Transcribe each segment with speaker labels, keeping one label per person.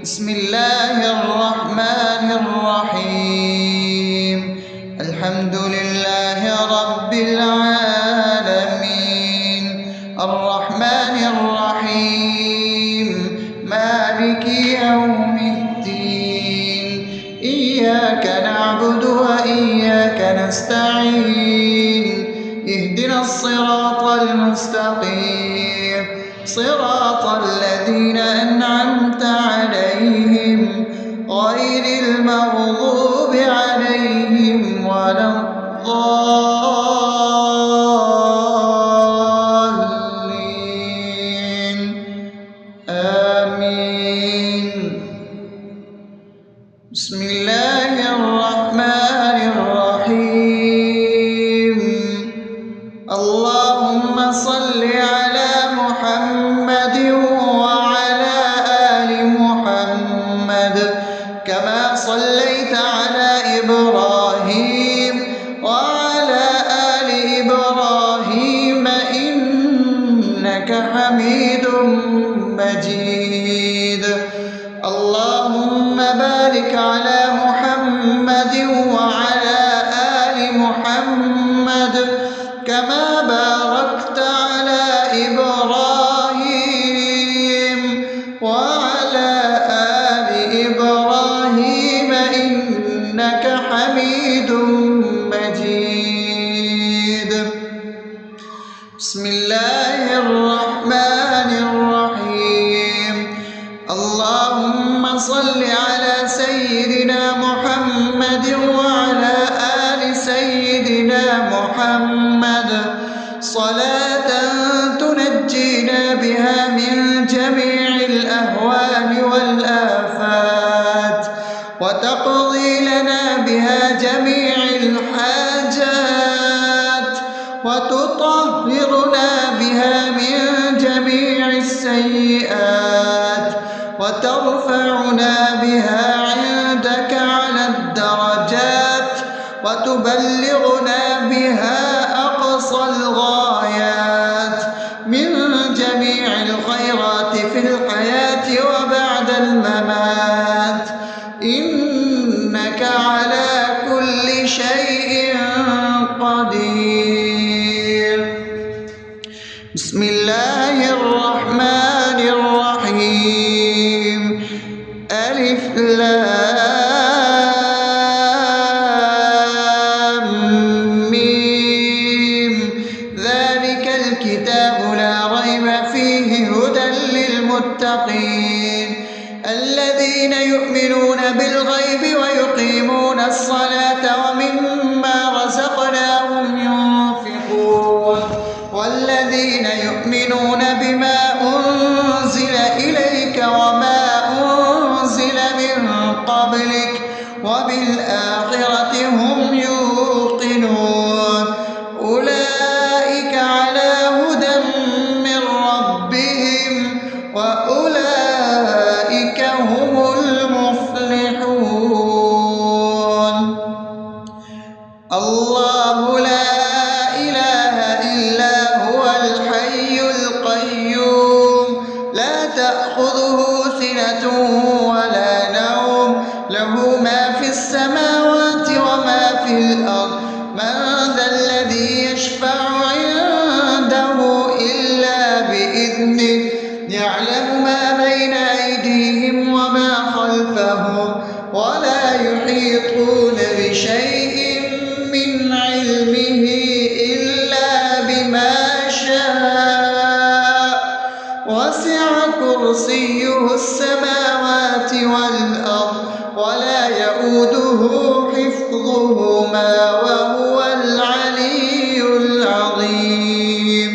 Speaker 1: بسم الله الرحمن الرحيم. الحمد لله رب العالمين، الرحمن الرحيم، مالك يوم الدين. إياك نعبد وإياك نستعين، اهدنا الصراط المستقيم، صراط الذين أنعمت عليهم غير المغضوب عليهم ولا الضالين. آمين. بسم الله الرحمن الرحيم. اللهم صل على محمد وعلى آل محمد كما صليت على إبراهيم وعلى آل إبراهيم إنك حميد مجيد. اللهم بارك على محمد وعلى آل محمد كما باركت على إبراهيم وعلى آل إبراهيم إنك حميد مجيد. بسم الله الرحمن الرحيم. اللهم صل على سيدنا محمد وعلى آل سيدنا محمد صلاة تنجينا بها من جميع الأهوال والآفات وتقضي لنا بها جميع الحاجات وتطهرنا بها من جميع السيئات وترفعنا بها عندك على الدرجات وتبلغنا بها أقصى الغايات من جميع الخيرات في الحياة وبعد الممات، إنك على كل شيء قدير. بسم الله الرحمن الرحيم. ألف لام ميم. ذلك الكتاب لا ريب فيه هدى للمتقين الذين يؤمنون بالغيب ويقيمون الصلاة ومما رزقناهم ينفقون والذين يؤمنون بما أنزل إليك وما أنزل من قبلك وبالآخرة هم يوقنون أولئك على هدى من ربهم وأولئك هم المفلحون. الله لا إله إلا هو الحي القيوم لا تأخذه سنة ولا نوم له ما في السماوات وما في الأرض من ذا الذي يشفع عنده إلا بإذنه يعلم ما بين أيديهم وما خلفهم ولا يحيطون بشيء من علمه إلا بما شاء وسع كرسيه السماوات والأرض ولا يؤوده حفظهما وهو العلي العظيم.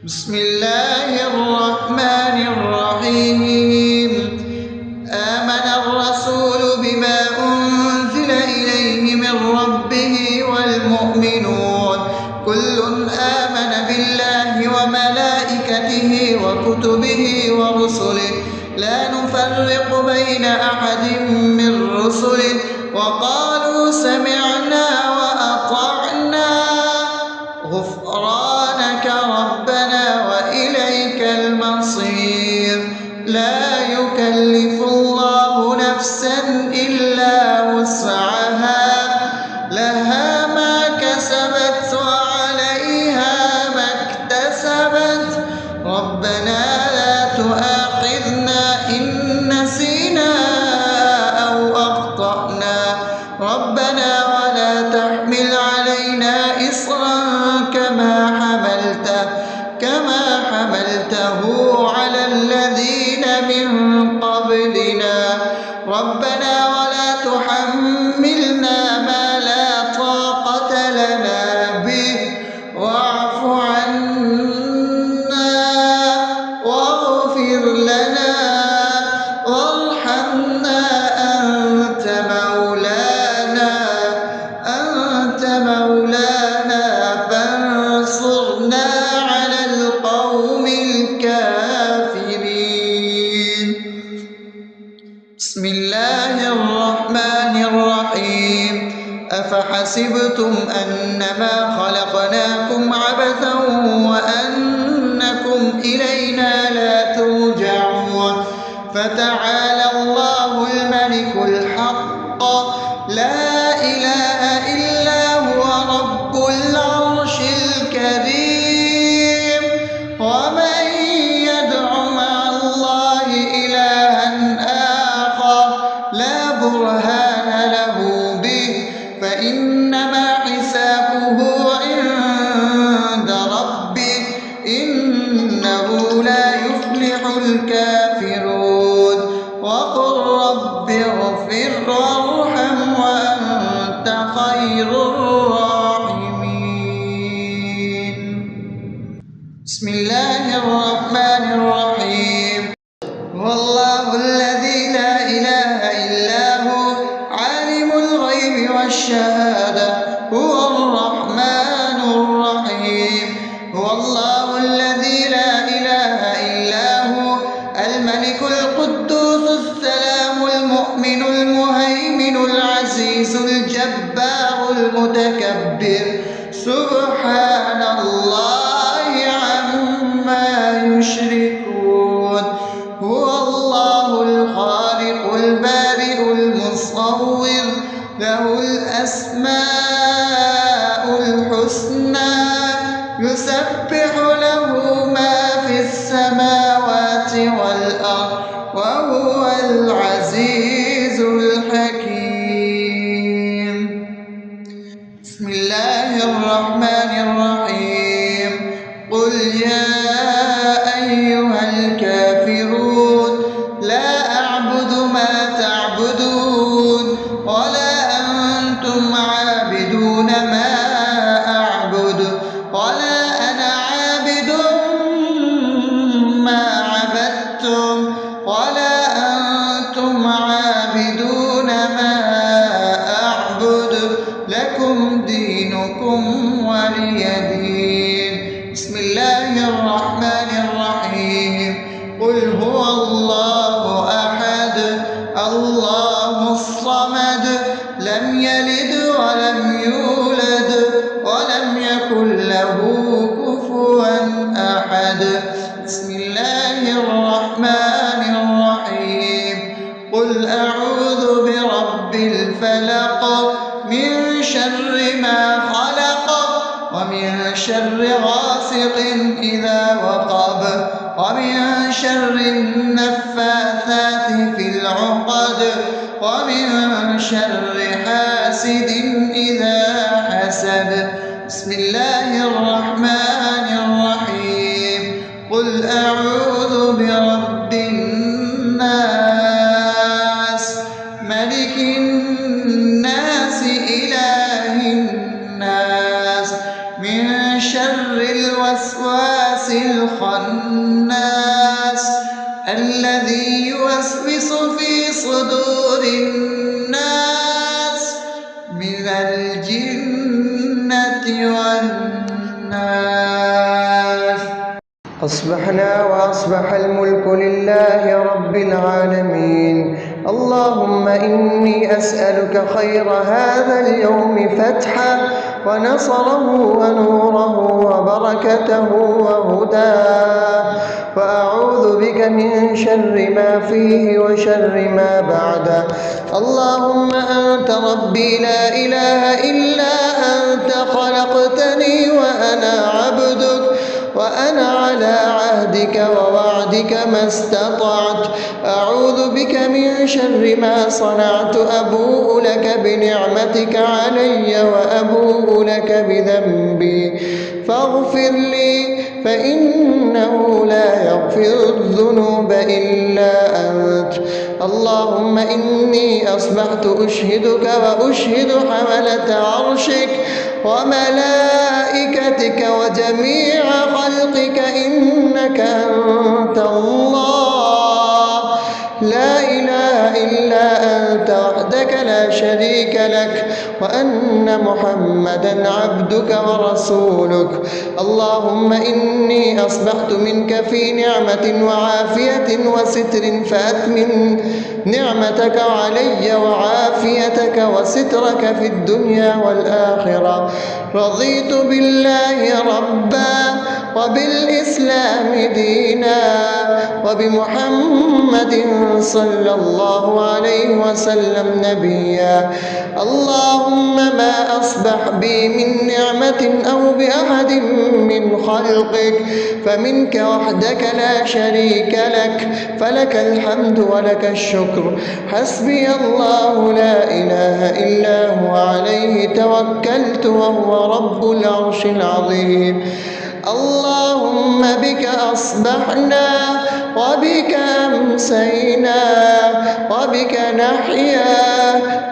Speaker 1: بسم الله الرحمن الرحيم. آمن الرسول بما أنزل إليه من ربه والمؤمنون كل آمن بالله وملائكته وكتبه ورسله لا نفرق بين أحد من رسله وقالوا سمعنا وأطعنا غفرانك ربنا وإليك المصير. لا يكلف يكلف الله نفسا إلا وسعها لها ما كسبت وعليها ما اكتسبت ربنا لا تؤاخذنا إن نسينا أو أخطأنا ربنا ولا تحمل علينا إصرا كما حملته على الذين من قبلنا ربنا ولا تحملنا ما لا طاقة لنا به واعف عنا واغفر لنا وارحمنا أنت مولانا فانصرنا على القوم الكافرين. بسم الله الرحمن الرحيم أفحسبتم أنما خلقناكم عبثا وأنكم إلينا لا ترجعون فتعالى الله الملك الحق لا إله إلا هو رب العرش الكريم ومن يدع مع الله إلها آخر لا برهان له به فإنما حسابه عند ربه إنه لا يفلح الكافرون وقل رب اغفر وارحم وأنت خير الراحمين. بسم الله الرحمن الرحيم هو الله الذي لا إله إلا هو عالم الغيب والشهادة هو الرحمن الرحيم هو الله الذي لا إله إلا هو الملك القدوس السلام المؤمن المهيمن العزيز الجبار المتكبر سبحان الله عما يشركون هو الله الخالق البارئ المصور له الأسماء الحسنى يسبح له ما في السماوات والأرض وهو العزيز الحكيم. بسم الله الرحمن الرحيم قل يا أيها الكافرون لا أعبد ما تعبدون ولا أنتم عابدون ما أعبد ولا أنا عابد ما عبدتم ولا أنتم عابدون ما أعبد لكم دينكم ولي دين. بسم الله الرحمن الرحيم قل هو الله أحد الله الصمد لم يلد ولم يولد ولم يكن له كفوا أحد. بسم الله الرحمن الرحيم قل أعوذ برب الفلق من شر ما خلق ومن شر غاسق إذا وقب ومن شر النفاثات في العقد ومن شر حاسد إذا حسد. بسم الله الرحمن الرحيم قل أعوذ برب الناس ملك الناس إله الناس من شر الوسواس الخناس الذي يوسوس في صدور الناس من الجنة والناس. أصبحنا وأصبح الملك لله رب العالمين اللهم إني أسألك خير هذا اليوم فتحه ونصره ونوره وبركته وهداه، وأعوذ بك من شر ما فيه وشر ما بعده. اللهم أنت ربي لا إله إلا أنت، خلقتني وأنا عبدك، وأنا على عهدك ووعدك ما استطعت. أعوذ بك من شر ما صنعت، أبوء لك بنعمتك علي وأبوء لك بذنبي فاغفر لي، فإنه لا يغفر الذنوب إلا أنت. اللهم إني أصبحت أشهدك وأشهد حملة عرشك وملائكتك وجميع خلقك إنك أنت الله، لا إله إلا أنت وحدك لا شريك لك، وأن محمدا عبدك ورسولك. اللهم إني أصبحت منك في نعمة وعافية وستر، فأتمم نعمتك علي وعافيتك وسترك في الدنيا والآخرة. رضيت بالله ربا وبالإسلام دينا وبمحمد صلى الله عليه وسلم نبيا. اللهم ما أصبح بي من نعمة أو بأحد من خلقك فمنك وحدك لا شريك لك، فلك الحمد ولك الشكر. حسبي الله لا إله إلا هو، عليه توكلت وهو رب العرش العظيم. اللهم بك أصبحنا وبك أمسينا وبك نحيا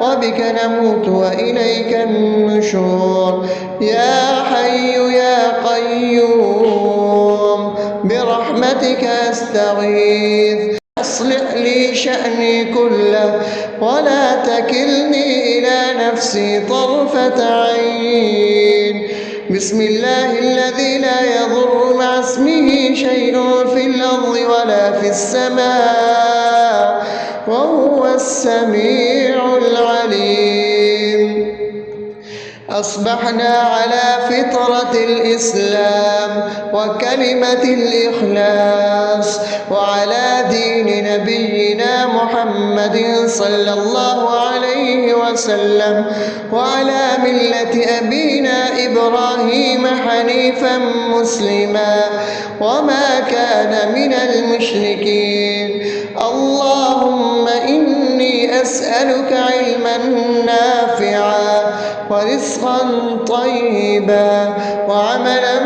Speaker 1: وبك نموت وإليك النشور. يا حي يا قيوم برحمتك أستغيث، أصلح لي شأني كله ولا تكلني إلى نفسي طرفة عين. بسم الله الذي لا يضر مع اسمه شيء في الأرض ولا في السماء وهو السميع العليم. أصبحنا على فطرة الإسلام وكلمة الإخلاص وعلى دين نبينا محمد صلى الله عليه وسلم وعلى ملة أبينا إبراهيم حنيفا مسلما وما كان من المشركين. اللهم إني أسألك علما نافعا ورزقا طيبا وعملا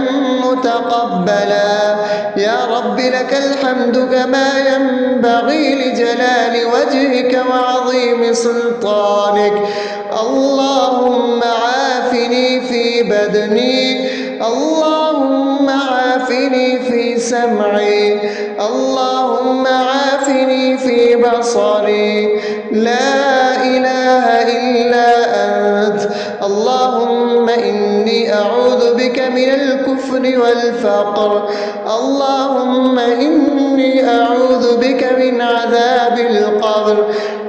Speaker 1: متقبلا. يا رب لك الحمد كما ينبغي لجلال وجهك وعظيم سلطانك. اللهم عافني في بدني، اللهم عافني في سمعي، اللهم عافني في بصري. لا إله إلا أنت. اللهم إني أعوذ بك من الكفر والفقر. اللهم إني أعوذ بك من عذاب القبر.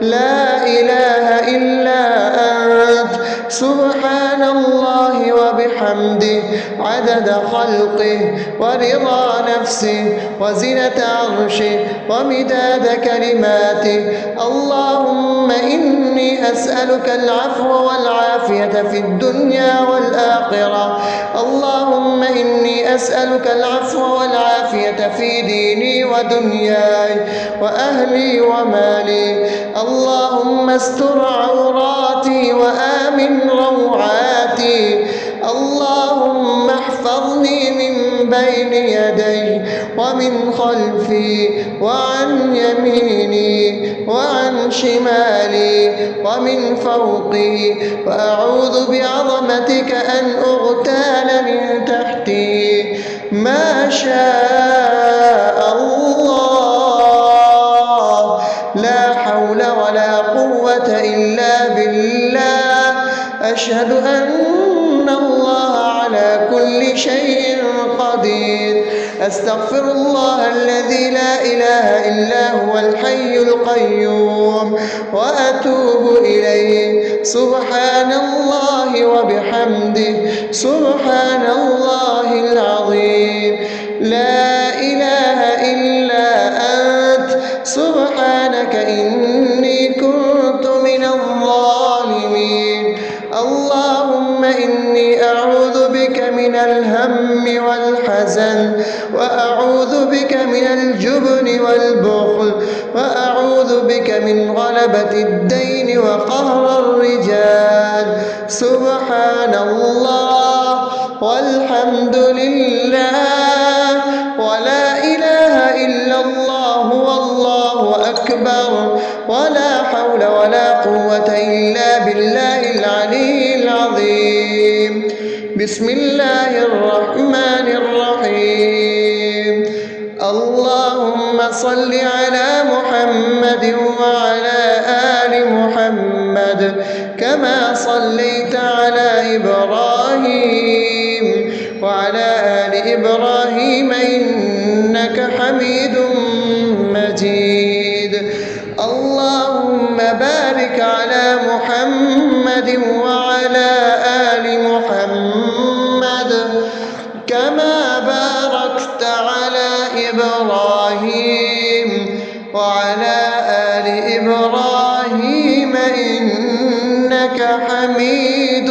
Speaker 1: لا إله إلا أنت. سبحان الله وبحمده عدد خلقه ورضا نفسه وزنة عرشه ومداد كلماته. اللهم إني أسألك العفو والعافية في الدنيا والآخرة. اللهم إني أسألك العفو والعافية في ديني ودنياي وأهلي ومالي. اللهم استر عوراتي وآمن روعاتي. اللهم احفظني من بين يدي ومن خلفي وعن يميني وعن شمالي ومن فوقي، وأعوذ بعظمتك أن أغتال من تحتي. ما شاء الله، لا حول ولا قوة إلا بالله. أشهد أن الله على على كل شيء قدير. أستغفر الله الذي لا إله إلا هو الحي القيوم وأتوب إليه. سبحان الله وبحمده سبحان الله العظيم. لا إله إلا أنت سبحانك إني كنت من الظالمين. اللهم إني أعوذ بك من الهم والحزن، وأعوذ بك من الجبن والبخل، وأعوذ بك من غلبة الدين وقهر الرجال. سبحان الله والحمد لله ولا إله إلا الله والله أكبر ولا حول ولا قوة إلا بالله العلي العظيم. بسم الله الرحمن الرحيم. اللهم صل على محمد وعلى آل محمد كما صليت على إبراهيم وعلى آل إبراهيم إنك حميد مجيد. اللهم بارك على محمد وعلى آل محمد كما باركت على إبراهيم وعلى آل إبراهيم إنك حميد